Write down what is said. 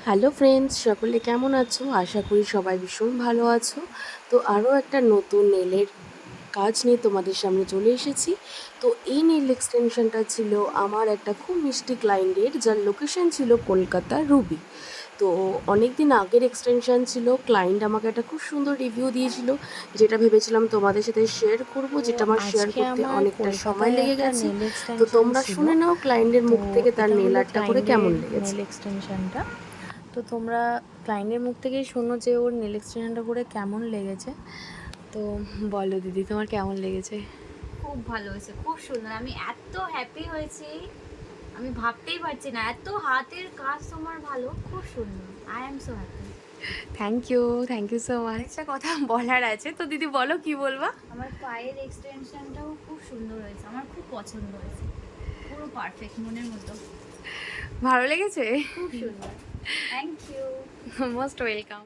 Hello friends, সকলে কেমন আছো? আশা করি সবাই ভীষণ ভালো আছো। তো আরও একটা নতুন নেলের কাজ নিয়ে তোমাদের সামনে চলে এসেছি। তো এই নেল এক্সটেনশনটা ছিল আমার একটা খুব মিষ্টি ক্লায়েন্টের, যার লোকেশন ছিল কলকাতা রুবি। তো অনেক দিন আগের এক্সটেনশন ছিল। ক্লায়েন্ট আমাকে একটা খুব সুন্দর রিভিউ দিয়েছিল, যেটা ভেবেছিলাম তোমাদের সাথে শেয়ার করব, তো যেটা আমার শেয়ার আজকে করতে আমার অনেকটা সময় কলকাতায় লেগে একটা গেছে। নেল তো এক্সটেনশন তোমরা ছিল। শুনে নাও ক্লায়েন্টের তো মুখ থেকে তার এটা নেল হলো আর্টটা করে কেমন ক্লায়েন্টের লেগেছে। নেল এক্সটেনশনটা। তো তোমরা ক্লায়েন্টের মুখ থেকেই শোনো যে ওর নেল এক্সটেনশনটা করে কেমন লেগেছে। তো বলো দিদি, তোমার কেমন লেগেছে? খুব ভালো হয়েছে, খুব সুন্দর। আমি এত হ্যাপি হয়েছি, আমি ভাবতেই পারছি না, এত হাতের কাজ তোমার ভালো, খুব সুন্দর। I am so happy. Thank you so much. একটা কথা বলার আছে, তো দিদি বলো, কি বলবা? আমার পায়ের এক্সটেনশনটাও খুব সুন্দর হয়েছে, আমার খুব পছন্দ হয়েছে, পুরো পারফেক্ট মনের মতো। ভালো লেগেছে? খুব সুন্দর, থ্যাংক ইউ। Most welcome.